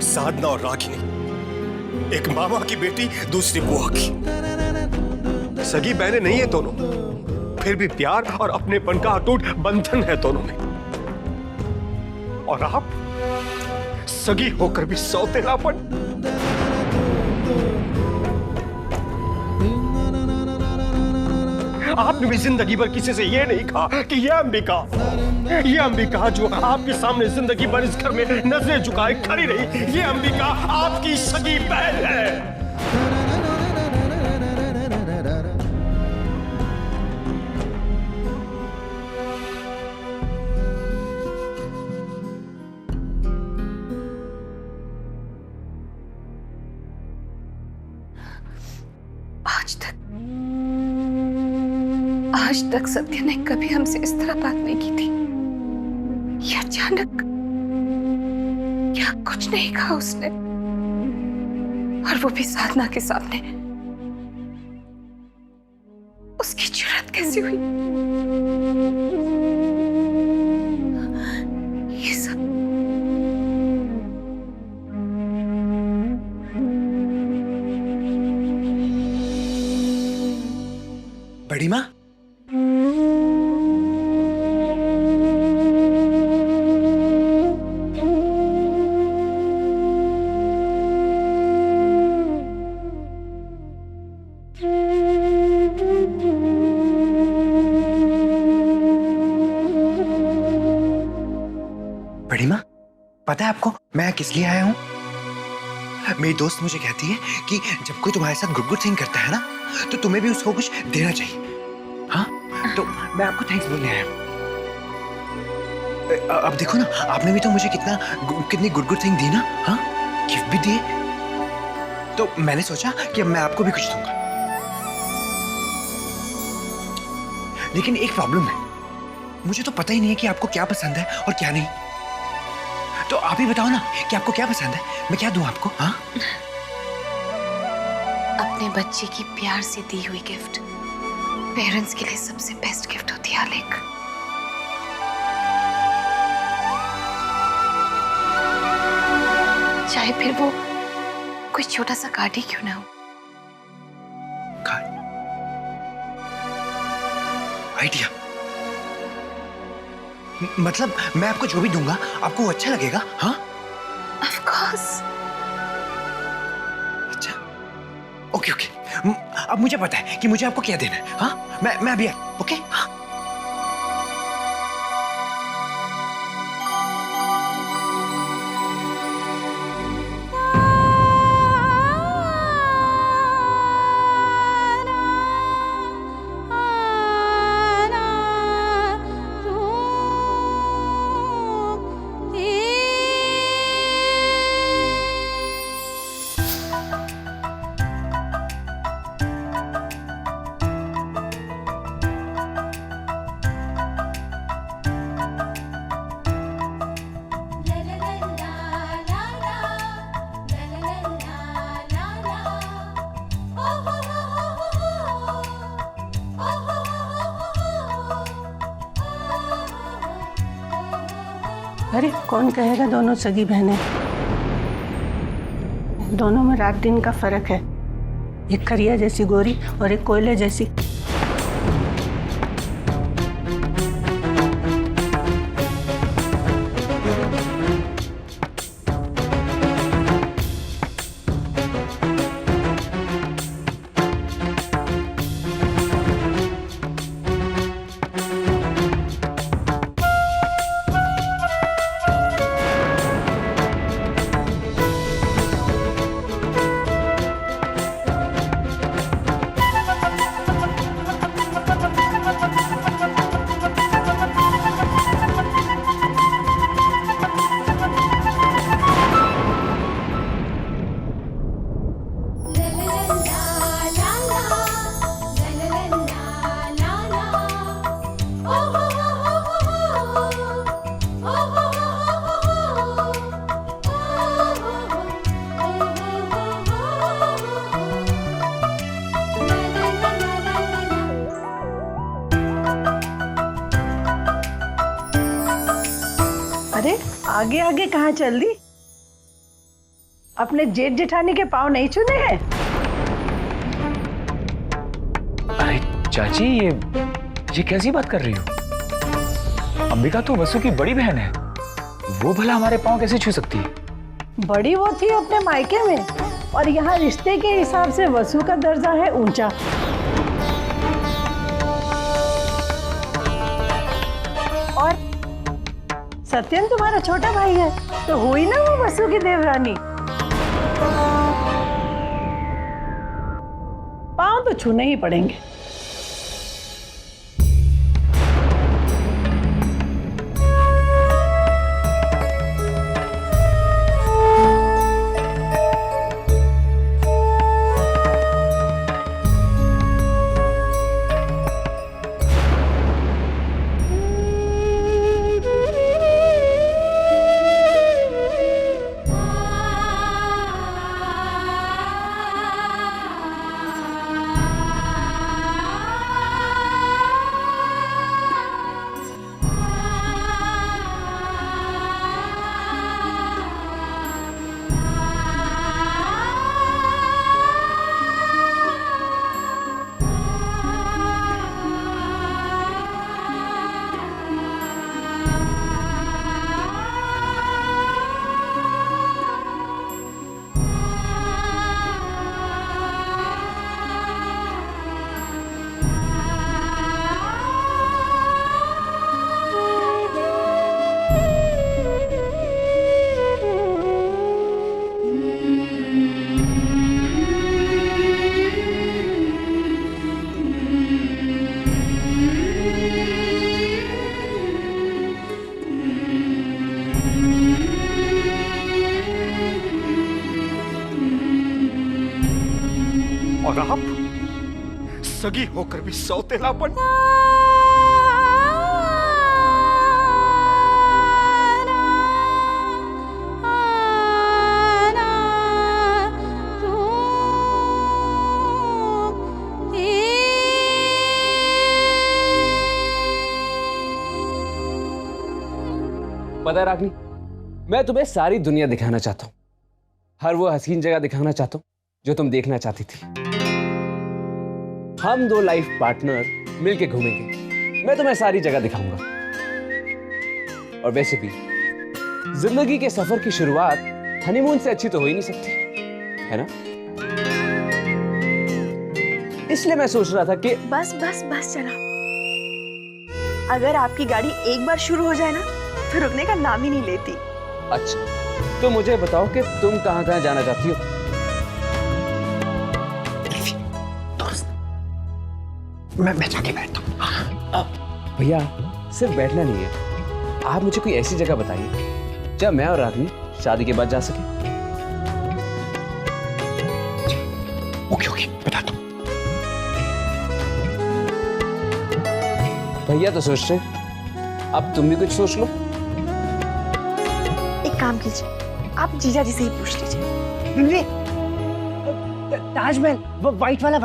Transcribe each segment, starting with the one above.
साधना और रागिनी, एक मामा की बेटी दूसरी बुआ की। सगी बहनें नहीं है दोनों, फिर भी प्यार और अपनेपन का अटूट बंधन है दोनों में। और आप सगी होकर भी सौतेलापन। आपने भी जिंदगी भर किसी से ये नहीं कहा कि ये अंबिका जो आपके सामने जिंदगी भर इस घर में नजरें झुकाए खड़ी रही, ये अंबिका आपकी सगी बहन है। आज तक सत्य ने कभी हमसे इस तरह बात नहीं की थी। ये अचानक क्या कुछ नहीं कहा उसने, और वो भी साधना के सामने। उसकी जुर्रत कैसी हुई? ये सब बड़ी माँ, बड़ी माँ, पता है आपको मैं किस लिए आया हूँ? मेरी दोस्त मुझे कहती है कि जब कोई तुम्हारे साथ गुड थिंग करता है ना, तो तुम्हें भी उसको कुछ देना चाहिए। हाँ, तो मैं आपको थैंक्स बोलने आया हूँ। अब देखो ना, आपने भी तो मुझे कितनी गुड थिंग दी ना। हाँ, गिफ्ट भी दिए। तो मैंने सोचा कि अब मैं आपको भी कुछ दूंगा। लेकिन एक प्रॉब्लम है, मुझे तो पता ही नहीं है कि आपको क्या पसंद है और क्या नहीं। तो आप ही बताओ ना कि आपको क्या पसंद है, मैं क्या दूं आपको? हाँ, अपने बच्चे की प्यार से दी हुई गिफ्ट पेरेंट्स के लिए सबसे बेस्ट गिफ्ट होती है आलेख। चाहे फिर वो कोई छोटा सा कार्ड ही क्यों ना हो। Card, idea. मतलब मैं आपको जो भी दूंगा आपको वो अच्छा लगेगा? हाँ, ऑफ कोर्स। अच्छा, ओके ओके। अब मुझे पता है कि मुझे आपको क्या देना है। हाँ, मैं अभी ओके। हाँ, अरे कौन कहेगा दोनों सगी बहनें? दोनों में रात दिन का फर्क है। एक करिया जैसी गोरी और एक कोयले जैसी। अरे आगे आगे कहाँ चल दी? अपने जेठ जेठानी के पाँव नहीं छूने हैं? अरे चाची, ये कैसी बात कर रही हो? अंबिका तो वसु की बड़ी बहन है, वो भला हमारे पाँव कैसे छू सकती है? बड़ी वो थी अपने मायके में, और यहाँ रिश्ते के हिसाब से वसु का दर्जा है ऊंचा। और सत्यन तुम्हारा छोटा भाई है, तो हुई ना वो वसु की देवरानी। पाँव तो छूने ही पड़ेंगे। और आप सगी होकर भी सौतेलापन। पता है रागनी, मैं तुम्हें सारी दुनिया दिखाना चाहता हूं, हर वो हसीन जगह दिखाना चाहता हूं जो तुम देखना चाहती थी। हम दो लाइफ पार्टनर मिलके घूमेंगे, मैं तुम्हें सारी जगह दिखाऊंगा। और वैसे भी जिंदगी के सफर की शुरुआत हनीमून से अच्छी तो हो ही नहीं सकती, है ना? इसलिए मैं सोच रहा था कि बस बस बस चला। अगर आपकी गाड़ी एक बार शुरू हो जाए ना, तो रुकने का नाम ही नहीं लेती। अच्छा, तो मुझे बताओ कि तुम कहां कहां जाना चाहती हो? मैं जाके बैठता हूँ। भैया, सिर्फ बैठना नहीं है, आप मुझे कोई ऐसी जगह बताइए जब मैं और रागनी शादी के बाद जा सके। ओके ओके, बताता हूँ। भैया तो सोच रहे, अब तुम भी कुछ सोच लो। एक काम कीजिए, आप जीजा जी से ही पूछ लीजिए। ताजमहल, वो वाइट वाला,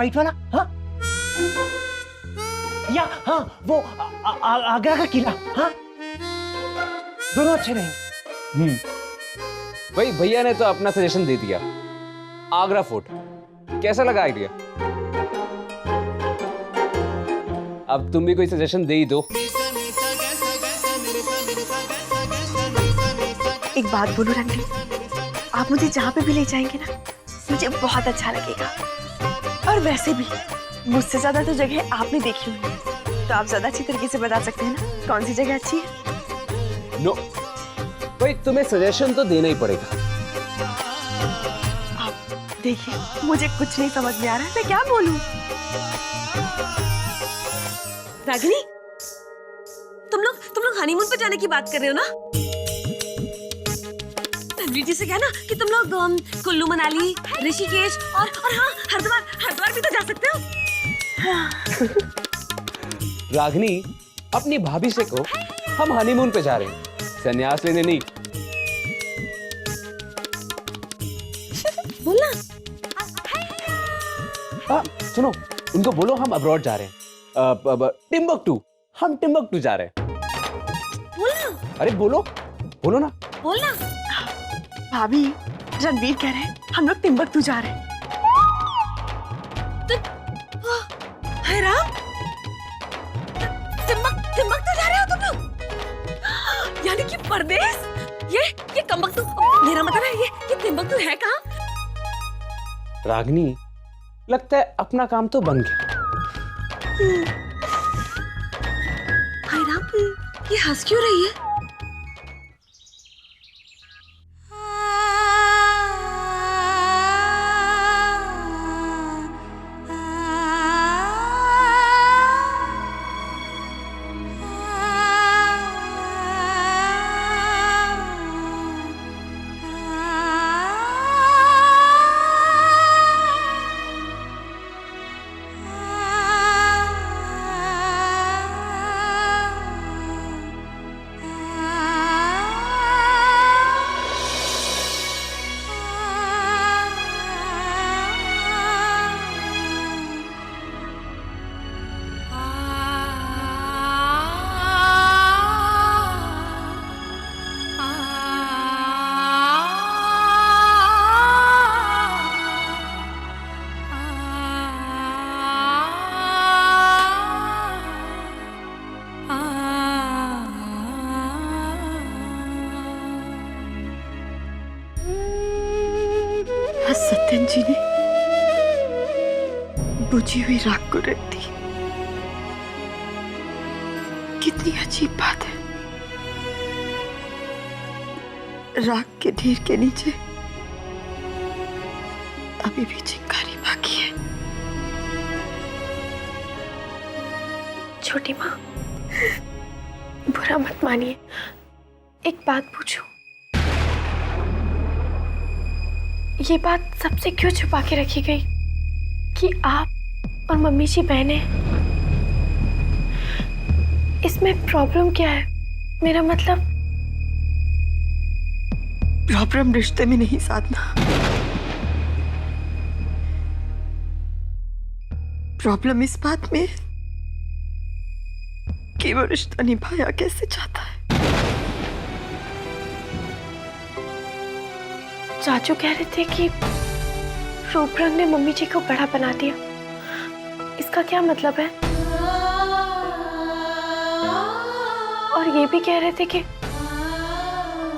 हाँ? या हाँ, वो आगरा का किला, हाँ? दोनों अच्छे रहेंगे। भाई, भैया ने तो अपना सजेशन दे दिया, आगरा फोर्ट। कैसा लगा आइडिया? अब तुम भी कोई सजेशन दे ही दो। एक बात बोलूं रणवीर, आप मुझे जहाँ पे भी ले जाएंगे ना, मुझे बहुत अच्छा लगेगा। और वैसे भी मुझसे ज्यादा तो जगह आपने देखी हुई है, तो आप ज्यादा अच्छी तरीके से बता सकते हैं ना कौन सी जगह अच्छी है। नो भाई, तुम्हें सजेशन तो देना ही पड़ेगा। आप देखिए, मुझे कुछ नहीं समझ में आ रहा है, मैं क्या बोलूं। रागिनी, तुम लोग हनीमून पे जाने की बात कर रहे हो ना? रणवीर जी से कहना कि तुम लोग कुल्लू मनाली, ऋषिकेश और हाँ, हरिद्वार भी तो जा सकते हो। रागनी, अपनी भाभी से कहो हम हनीमून पे जा रहे हैं, संन्यास लेने नहीं। बोलना। सुनो, उनको बोलो हम अब्रॉड जा रहे हैं, टिम्बकटू। हम टिम्बकटू जा रहे हैं। बोलना। अरे बोलो ना। बोलना। भाभी, रणवीर कह रहे हैं हम लोग तिम्बकतू जा रहे हैं। हाय राम, तिम्बकतू जा रहे हो तुम लोग? यानी कि परदेश? ये तिम्बकतू, मेरा मतलब है ये तिम्बकतू है कहाँ? रागनी, लगता है अपना काम तो बन गया। हाय राम, ये हंस क्यों रही है? सत्यन जी ने बुझी हुई राख को रख दी। कितनी अजीब बात है। राख के ढेर के नीचे अभी भी चिंगारी बाकी है। छोटी माँ, बुरा मत मानिए, एक बात पूछूं? ये बात सबसे क्यों छुपा के रखी गई कि आप और मम्मी जी बहनें? इसमें प्रॉब्लम क्या है? मेरा मतलब प्रॉब्लम रिश्ते में नहीं साधना, प्रॉब्लम इस बात में है कि वो रिश्ता निभाया कैसे चाहता है। चाचू कह रहे थे कि रूपरंग ने मम्मी जी को बड़ा बना दिया। इसका क्या मतलब है? और ये भी कह रहे थे कि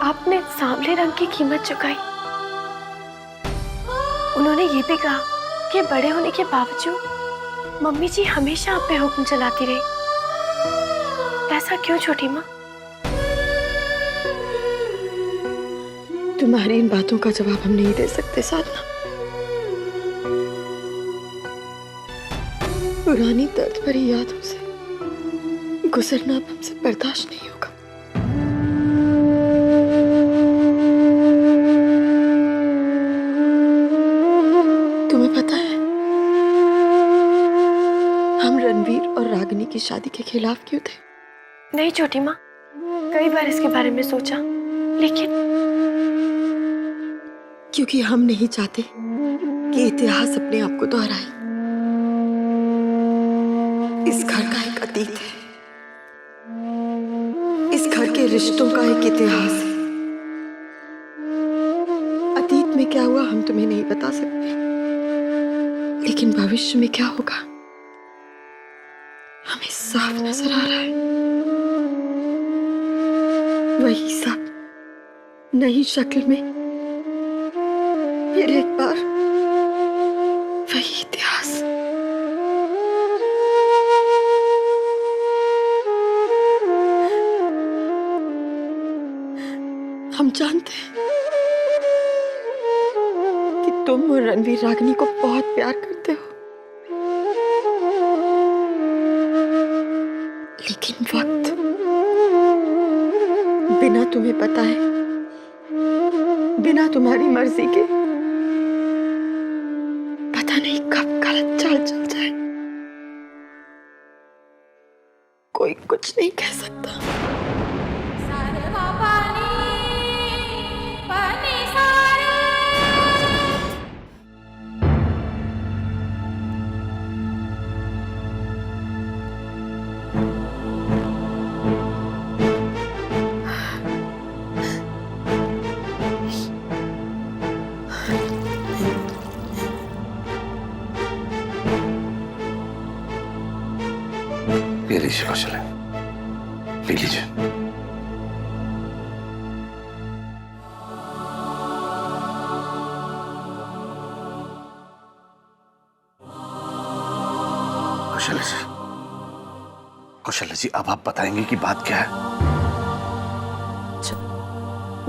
आपने सांवले रंग की कीमत चुकाई। उन्होंने ये भी कहा कि बड़े होने के बावजूद मम्मी जी हमेशा आप पे हुक्म चलाती रही। ऐसा क्यों छोटी माँ? तुम्हारी इन बातों का जवाब हम नहीं दे सकते साधना। पुरानी दर्द भरी यादों से गुजरना अब हमसे बर्दाश्त नहीं होगा। तुम्हें पता है हम रणवीर और रागिनी की शादी के खिलाफ क्यों थे? नहीं छोटी माँ, कई बार इसके बारे में सोचा, लेकिन क्योंकि हम नहीं चाहते कि इतिहास अपने आप को दोहराए। इस घर का एक अतीत है, इस घर के रिश्तों का एक इतिहास है। अतीत में क्या हुआ हम तुम्हें नहीं बता सकते, लेकिन भविष्य में क्या होगा हमें साफ नजर आ रहा है। वही सब नई शक्ल में, फिर एक बार वही इतिहास। हम जानते हैं कि तुम और रणवीर रागिनी को बहुत प्यार करते हो, लेकिन वक्त बिना तुम्हें पता है, बिना तुम्हारी मर्जी के पता नहीं कब गलत चाल चल जाए। कोई कुछ नहीं कह सकता। लीजिए कौशल्या, पी लीजिए। कौशल्या जी, कौशल्या जी, अब आप बताएंगे कि बात क्या है?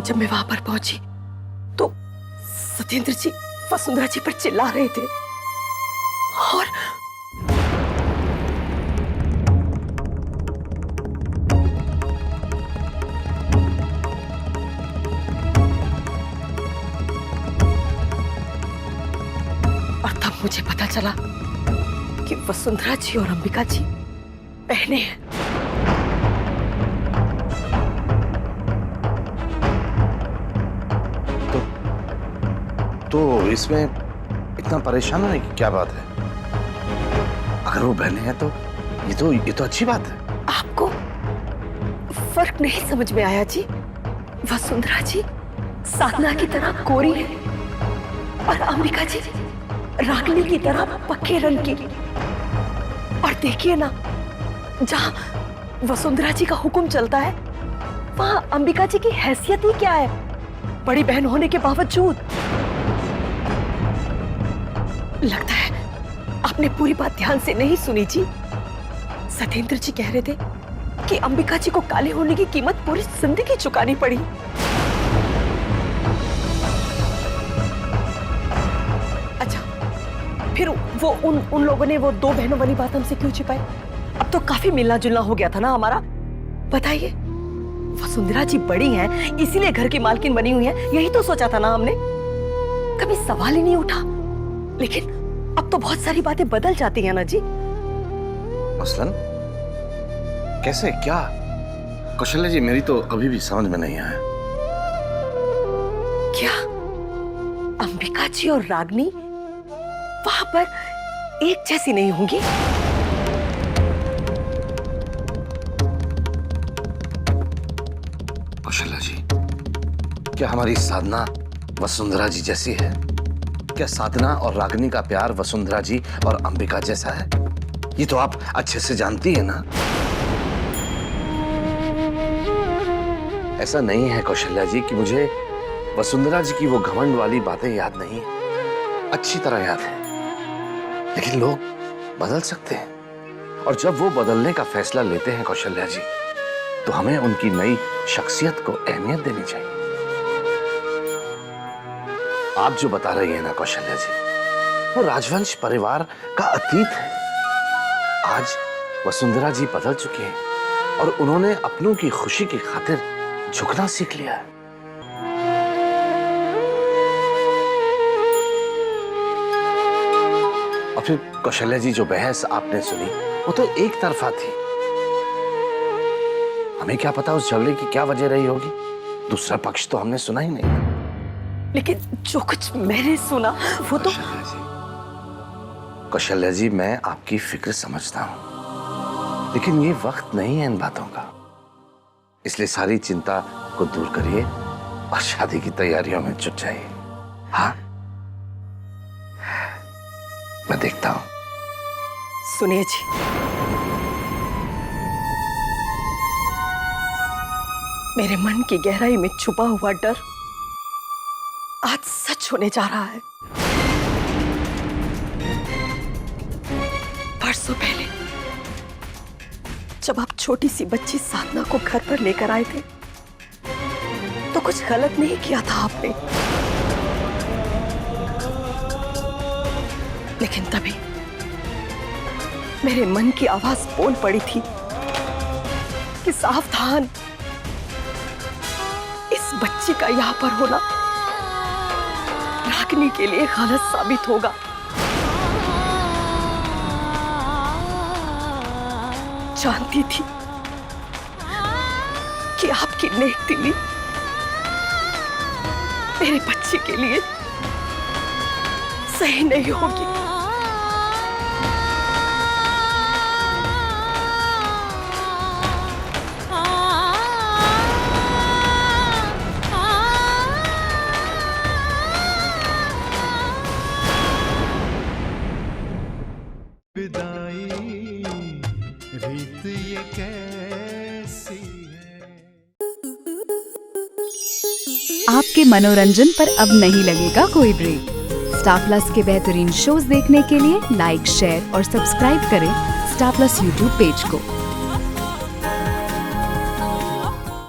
जब मैं वहां पर पहुंची तो सत्येंद्र जी वसुंधरा जी पर चिल्ला रहे थे और तब मुझे पता चला कि वसुंधरा जी और अंबिका जी बहनें हैं। तो इसमें इतना परेशान होने की क्या बात है? अगर वो बहनें हैं तो ये तो अच्छी बात है। आपको फर्क नहीं समझ में आया जी? वसुंधरा जी साधना की तरह कोरी है और अंबिका जी रागिनी की तरह पक्के रंग की। और देखिए ना, जहां वसुंधरा जी का हुक्म चलता है वहां अंबिका जी की हैसियत ही क्या है, बड़ी बहन होने के बावजूद। लगता है आपने पूरी बात ध्यान से नहीं सुनी जी। सत्येंद्र जी कह रहे थे कि अंबिका जी को काले होने की कीमत पूरी जिंदगी चुकानी पड़ी। अच्छा, फिर वो उन लोगों ने वो दो बहनों वाली बात हमसे क्यों छिपाई? अब तो काफी मिलना जुलना हो गया था ना हमारा। बताइए, वसुंधरा जी बड़ी हैं, इसीलिए घर की मालकिन बनी हुई है, यही तो सोचा था ना हमने। कभी सवाल ही नहीं उठा। लेकिन अब तो बहुत सारी बातें बदल जाती हैं ना जी। मसलन कैसे, क्या? कौशल्या जी, मेरी तो अभी भी समझ में नहीं आया। क्या अंबिका जी और रागिनी वहां पर एक जैसी नहीं होंगी? कौशल्या जी, क्या हमारी साधना वसुंधरा जी जैसी है? क्या साधना और रागिनी का प्यार वसुंधरा जी और अंबिका जैसा है? ये तो आप अच्छे से जानती है ना। ऐसा नहीं है कौशल्या जी कि मुझे वसुंधरा जी की वो घमंड वाली बातें याद नहीं है, अच्छी तरह याद है। लेकिन लोग बदल सकते हैं, और जब वो बदलने का फैसला लेते हैं कौशल्या जी, तो हमें उनकी नई शख्सियत को अहमियत देनी चाहिए। आप जो बता रही हैं ना कौशल्या जी, वो राजवंश परिवार का अतीत है। आज वसुंधरा जी बदल चुके हैं और उन्होंने अपनों की खुशी की खातिर झुकना सीख लिया है। और फिर कौशल्या जी, जो बहस आपने सुनी वो तो एक तरफा थी। हमें क्या पता उस झगड़े की क्या वजह रही होगी, दूसरा पक्ष तो हमने सुना ही नहीं। लेकिन जो कुछ मैंने सुना वो तो। कौशल्या जी, मैं आपकी फिक्र समझता हूं, लेकिन ये वक्त नहीं है इन बातों का। इसलिए सारी चिंता को दूर करिए और शादी की तैयारियों में जुट जाइए। हाँ, मैं देखता हूं। सुनिए जी, मेरे मन की गहराई में छुपा हुआ डर आज सच होने जा रहा है। परसों पहले जब आप छोटी सी बच्ची साधना को घर पर लेकर आए थे तो कुछ गलत नहीं किया था आपने। लेकिन तभी मेरे मन की आवाज बोल पड़ी थी कि सावधान, इस बच्ची का यहां पर होना रागिनी के लिए गलत साबित होगा। जानती थी कि आपकी नेक दिली मेरे बच्चे के लिए सही नहीं होगी। विदाई रीत ये आपके मनोरंजन पर अब नहीं लगेगा कोई ब्रेक। स्टार प्लस के बेहतरीन शोज देखने के लिए लाइक, शेयर और सब्सक्राइब करें स्टार प्लस यूट्यूब पेज को।